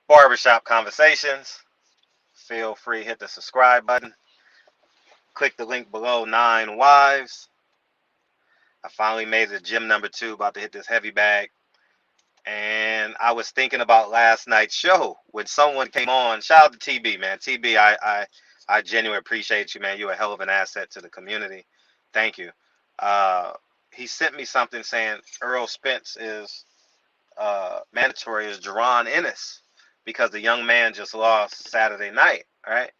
Barbershop Conversations. Feel free to hit the subscribe button. Click the link below, 9 Wives. I finally made it to gym number 2, about to hit this heavy bag. And I was thinking about last night's show when someone came on. Shout out to TB, man. TB, I genuinely appreciate you, man. You're a hell of an asset to the community. Thank you. He sent me something saying Errol Spence is mandatory as Jaron Ennis because the young man just lost Saturday night, right?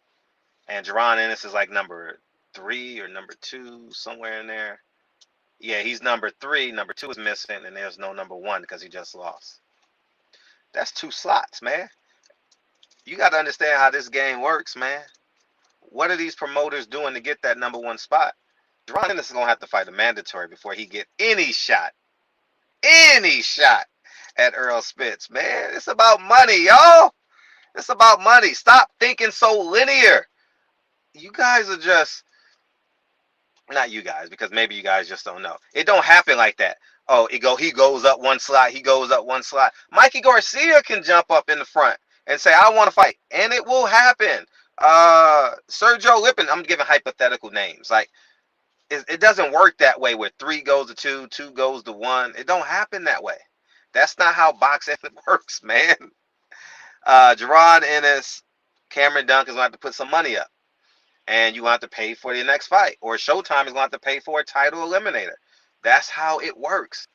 And Jaron Ennis is like number 3 or number 2, somewhere in there. Yeah, he's number 3. Number 2 is missing, and there's no number 1 because he just lost. That's 2 slots, man. You got to understand how this game works, man. What are these promoters doing to get that number 1 spot? Jaron Ennis is going to have to fight a mandatory before he get any shot at Errol Spence, man. It's about money, y'all. It's about money. Stop thinking so linear. You guys are just, not you guys, because maybe you guys just don't know. It don't happen like that. Oh, he goes up 1 slot, he goes up 1 slot. Mikey Garcia can jump up in the front and say, I want to fight. And it will happen. Sergio Lippin, I'm giving hypothetical names. Like, it doesn't work that way where 3 goes to 2, 2 goes to 1. It don't happen that way. That's not how boxing works, man. Jaron Ennis, Cameron Duncan is going to have to put some money up. And you want to pay for the next fight. Or Showtime is going to have to pay for a title eliminator. That's how it works.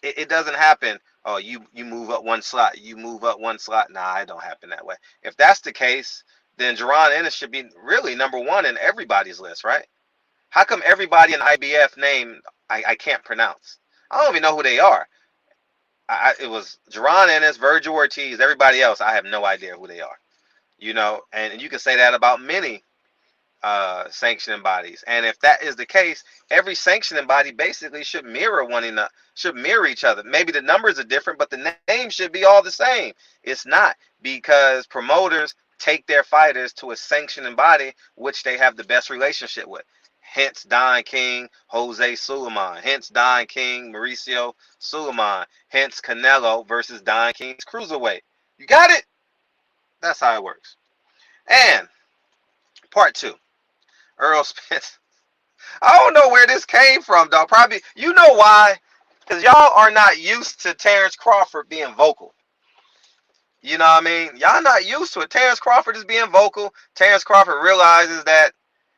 It doesn't happen, oh, you move up 1 slot, you move up 1 slot. Nah, it don't happen that way. If that's the case, then Jaron Ennis should be really number 1 in everybody's list, right? How come everybody in IBF name I can't pronounce? I don't even know who they are. It was Jaron Ennis, Virgil Ortiz, everybody else, I have no idea who they are. You know, and you can say that about many sanctioning bodies. And if that is the case, every sanctioning body basically should mirror each other. Maybe the numbers are different, but the name should be all the same. It's not, because promoters take their fighters to a sanctioning body which they have the best relationship with. Hence Don King, Jose Sulaiman. Hence Don King, Mauricio Sulaiman. Hence Canelo versus Don King's cruiserweight. You got it? That's how it works. And part 2. Errol Spence. I don't know where this came from, dog. Probably, you know why? Because y'all are not used to Terrence Crawford being vocal. You know what I mean? Y'all not used to it. Terrence Crawford is being vocal. Terrence Crawford realizes that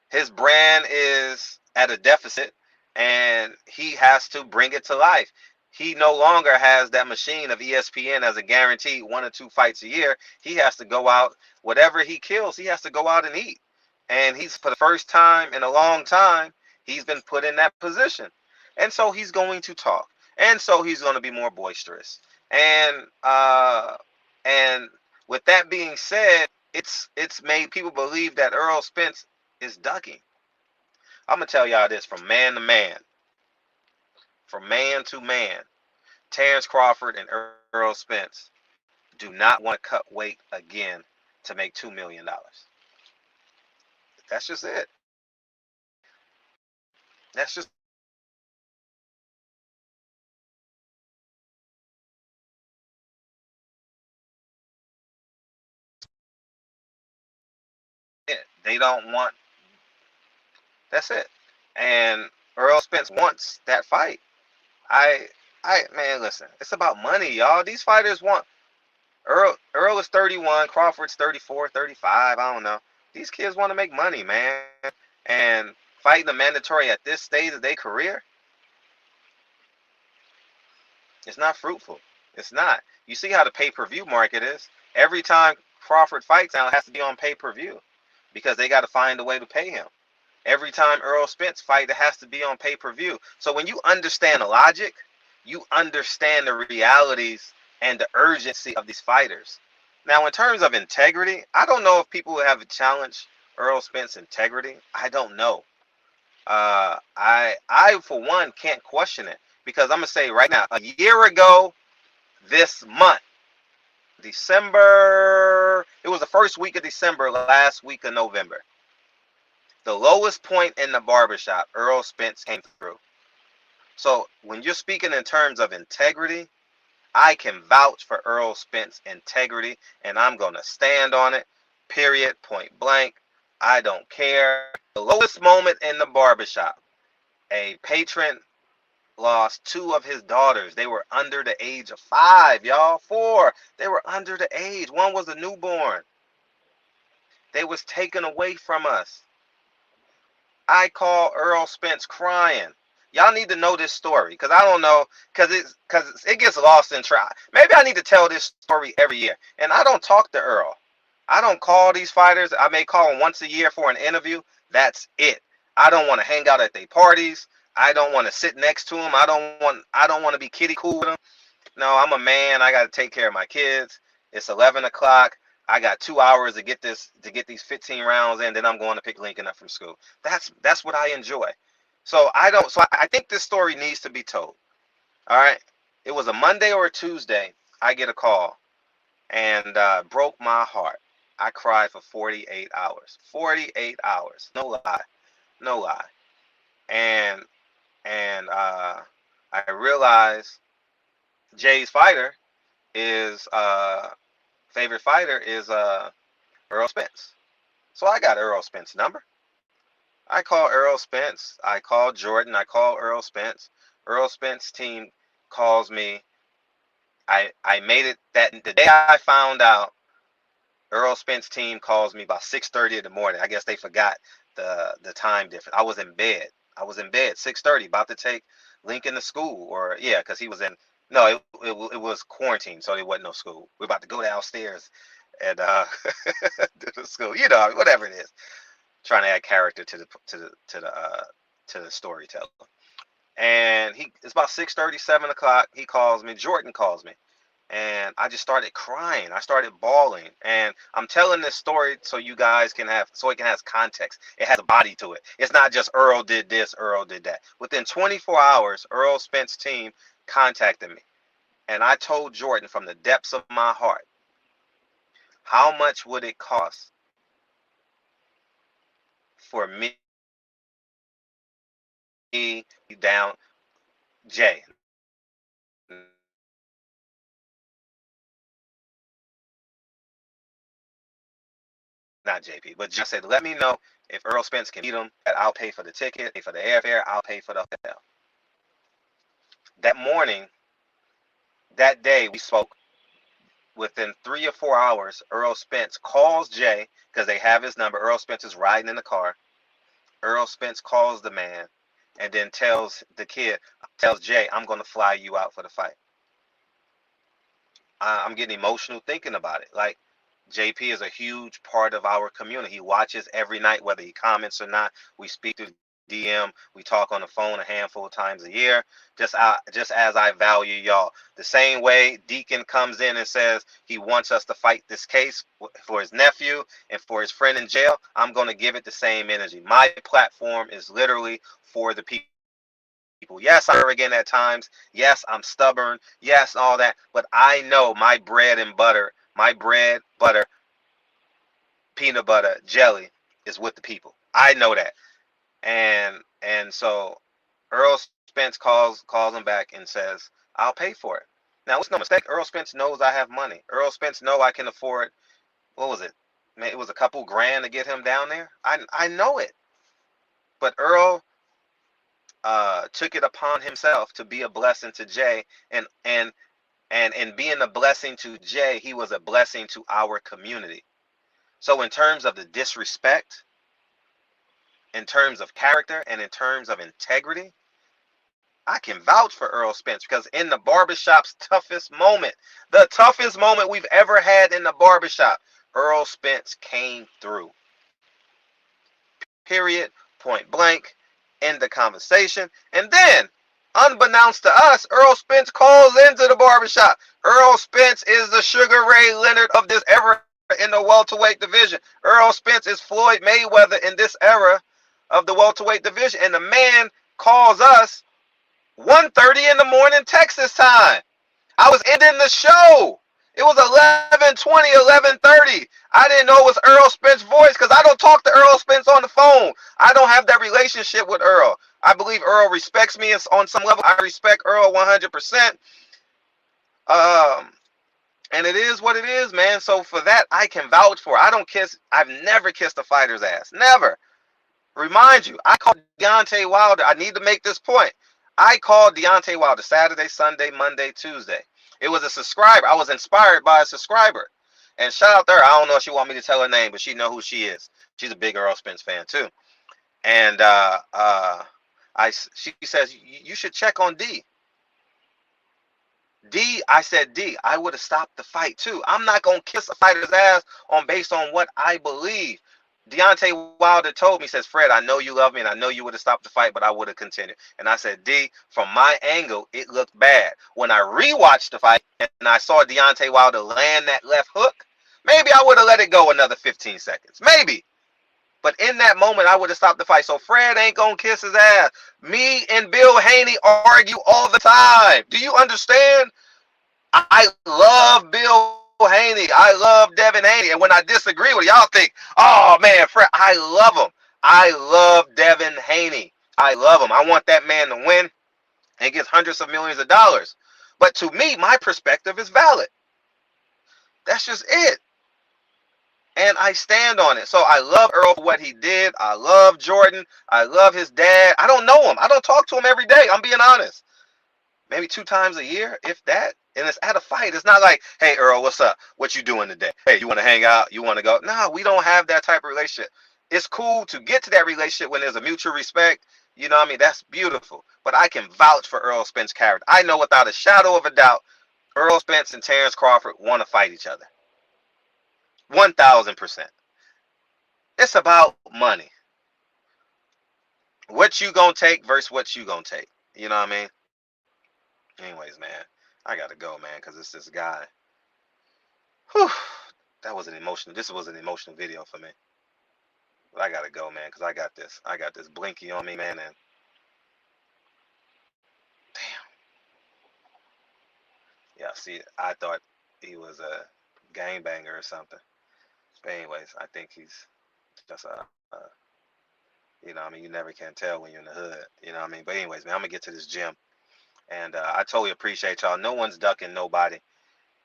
his brand is at a deficit and he has to bring it to life. He no longer has that machine of ESPN as a guaranteed 1 or 2 fights a year. He has to go out, whatever he kills, he has to go out and eat. And he's, for the first time in a long time, he's been put in that position. And so he's going to talk. And so he's going to be more boisterous. And with that being said, it's made people believe that Errol Spence is ducking. I'm going to tell y'all this from man to man. From man to man. Terrence Crawford and Errol Spence do not want to cut weight again to make $2 million. That's just it. That's just it. They don't want. That's it. And Errol Spence wants that fight. I man, listen. It's about money, y'all. These fighters want. Errol is 31. Crawford's 34, 35. I don't know. These kids want to make money, man. And fighting the mandatory at this stage of their career, it's not fruitful. It's not. You see how the pay-per-view market is. Every time Crawford fights now, it has to be on pay-per-view because they got to find a way to pay him. Every time Errol Spence fight, it has to be on pay-per-view. So when you understand the logic, you understand the realities and the urgency of these fighters. Now, in terms of integrity, I don't know if people would have challenged Errol Spence's integrity. I don't know. I for one can't question it because I'm gonna say right now, a year ago, this month, December, it was the first week of December, last week of November. The lowest point in the barbershop, Errol Spence came through. So when you're speaking in terms of integrity, I can vouch for Errol Spence integrity, and I'm going to stand on it, period, point blank. I don't care. The lowest moment in the barbershop, a patron lost two of his daughters. They were under the age of 5, y'all. 4. They were under the age. One was a newborn. They was taken away from us. I call Errol Spence crying. Y'all need to know this story, because I don't know, because it gets lost in try. Maybe I need to tell this story every year. And I don't talk to Errol. I don't call these fighters. I may call them once a year for an interview. That's it. I don't want to hang out at their parties. I don't want to sit next to them. I don't want to be kiddie cool with them. No, I'm a man. I got to take care of my kids. It's 11 o'clock. I got 2 hours to get these 15 rounds in. Then I'm going to pick Lincoln up from school. That's what I enjoy. So I think this story needs to be told. All right. It was a Monday or a Tuesday. I get a call, and broke my heart. I cried for 48 hours. 48 hours. No lie. No lie. And I realized Jay's favorite fighter is Errol Spence. So I got Errol Spence's number. I call Errol Spence. I call Jordan. I call Errol Spence. Errol Spence team calls me. I made it that the day I found out. Errol Spence team calls me about 6:30 in the morning. I guess they forgot the time difference. I was in bed. 6:30, about to take Lincoln to school, or yeah, because he was in. No, it was quarantine, so there wasn't no school. We're about to go downstairs and do the school, whatever it is. Trying to add character to the storyteller. And it's about 6:30, 7 o'clock. He calls me. Jordan calls me. And I just started crying. I started bawling. And I'm telling this story so you guys so it can have context. It has a body to it. It's not just Errol did this, Errol did that. Within 24 hours, Errol Spence team contacted me. And I told Jordan from the depths of my heart, how much would it cost for me down Jay? Not JP, but just said, let me know if Errol Spence can beat him. That I'll pay for the ticket, pay for the airfare, I'll pay for the hotel. That morning, that day, we spoke. Within 3 or 4 hours, Errol Spence calls Jay, because they have his number. Errol Spence is riding in the car. Errol Spence calls the man and then tells Jay, I'm going to fly you out for the fight. I'm getting emotional thinking about it. Like, JP is a huge part of our community. He watches every night, whether he comments or not. We speak through DM. We talk on the phone a handful of times a year. Just as I value y'all. The same way Deacon comes in and says he wants us to fight this case for his nephew and for his friend in jail, I'm going to give it the same energy. My platform is literally for the people. Yes, I'm arrogant at times. Yes, I'm stubborn. Yes, all that. But I know my bread, butter, peanut butter, jelly is with the people. I know that. And so Errol Spence calls him back and says, I'll pay for it. Now, it's no mistake. Errol Spence knows I have money. Errol Spence knows I can afford, what was it? It was a couple grand to get him down there. I know it. But Errol took it upon himself to be a blessing to Jay, and being a blessing to Jay, he was a blessing to our community. So in terms of the disrespect, in terms of character, and in terms of integrity, I can vouch for Errol Spence, because in the barbershop's toughest moment, the toughest moment we've ever had in the barbershop, Errol Spence came through. Period, point blank, end the conversation. And then, unbeknownst to us, Errol Spence calls into the barbershop. Errol Spence is the Sugar Ray Leonard of this era in the welterweight division. Errol Spence is Floyd Mayweather in this era of the welterweight division. And the man calls us 1:30 in the morning Texas time. I was ending the show. It was 11:20, 11:30. I didn't know it was Errol Spence's voice, because I don't talk to Errol Spence on the phone. I don't have that relationship with Errol. I believe Errol respects me on some level. I respect Errol 100%. Um, and it is what it is, man. So for that, I can vouch for. I've never kissed a fighter's ass. Never. Remind you, I called Deontay Wilder. I need to make this point. I called Deontay Wilder Saturday, Sunday, Monday, Tuesday. It was a subscriber. I was inspired by a subscriber. And shout out to her. I don't know if she want me to tell her name, but she know who she is. She's a big Errol Spence fan too. And she says you should check on D. I said, I would have stopped the fight too. I'm not gonna kiss a fighter's ass based on what I believe. Deontay Wilder told me, says, Fred, I know you love me and I know you would have stopped the fight, but I would have continued. And I said, from my angle, it looked bad. When I rewatched the fight and I saw Deontay Wilder land that left hook, maybe I would have let it go another 15 seconds. Maybe. But in that moment, I would have stopped the fight. So Fred ain't going to kiss his ass. Me and Bill Haney argue all the time. Do you understand? I love Bill Haney. I love Devin Haney. And when I disagree with y'all think, oh, man, Fred, I love him. I love Devin Haney. I love him. I want that man to win and get hundreds of millions of dollars. But to me, my perspective is valid. That's just it. And I stand on it. So I love Errol for what he did. I love Jordan. I love his dad. I don't know him. I don't talk to him every day. I'm being honest. Maybe 2 times a year, if that. And it's at a fight. It's not like, hey, Errol, what's up? What you doing today? Hey, you want to hang out? You want to go? No, we don't have that type of relationship. It's cool to get to that relationship when there's a mutual respect. You know what I mean? That's beautiful. But I can vouch for Errol Spence's character. I know without a shadow of a doubt, Errol Spence and Terrence Crawford want to fight each other. 1,000%. It's about money. What you gonna take versus what you gonna take. You know what I mean? Anyways, man, I gotta go, man, because it's this guy. Whew, that was an emotional. This was an emotional video for me. But I gotta go, man, because I got this blinky on me, man, and damn. Yeah, see, I thought he was a gangbanger or something. But anyways, I think he's just you know what I mean, you never can tell when you're in the hood. You know what I mean? But anyways, man, I'm gonna get to this gym. And I totally appreciate y'all. No one's ducking nobody.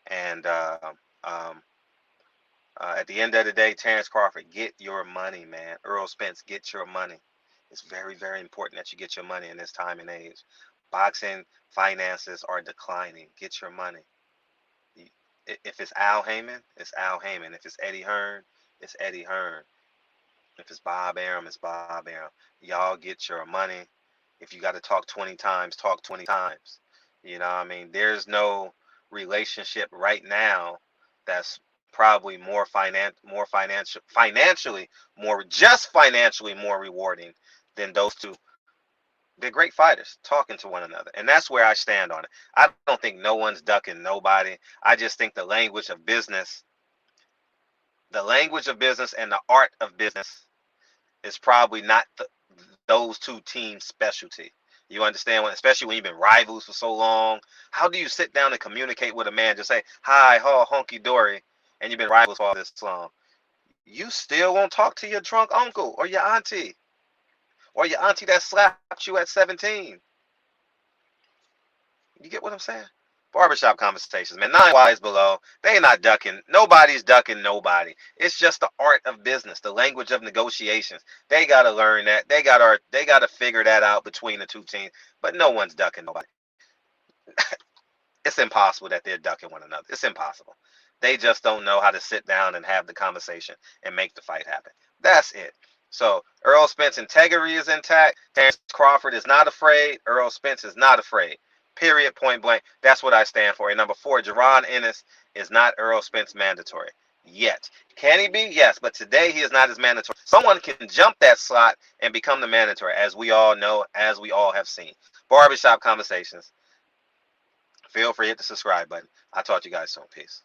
And at the end of the day, Terrence Crawford, get your money, man. Errol Spence, get your money. It's very, very important that you get your money in this time and age. Boxing finances are declining. Get your money. If it's Al Heyman, it's Al Heyman. If it's Eddie Hearn, it's Eddie Hearn. If it's Bob Arum, it's Bob Arum. Y'all get your money. If you got to talk 20 times, talk 20 times. You know what I mean? There's no relationship right now that's probably just financially more rewarding than those two. They're great fighters talking to one another. And that's where I stand on it. I don't think no one's ducking nobody. I just think the language of business and the art of business is probably not those two teams' specialty. You understand especially when you've been rivals for so long. How do you sit down and communicate with a man? Just say, hi, honky dory, and you've been rivals for all this long. You still won't talk to your drunk uncle or your auntie that slapped you at 17. You get what I'm saying? Barbershop conversations, man. 9 wise below. They ain't not ducking. Nobody's ducking nobody. It's just the art of business, the language of negotiations. They gotta learn that. They gotta figure that out between the two teams. But no one's ducking nobody. It's impossible that they're ducking one another. It's impossible. They just don't know how to sit down and have the conversation and make the fight happen. That's it. So Errol Spence's integrity is intact. Terrence Crawford is not afraid. Errol Spence is not afraid. Period, point blank. That's what I stand for. And number 4, Jaron Ennis is not Errol Spence mandatory yet. Can he be? Yes, but today he is not as mandatory. Someone can jump that slot and become the mandatory, as we all know, as we all have seen. Barbershop conversations. Feel free to hit the subscribe button. I'll talk to you guys soon. Peace.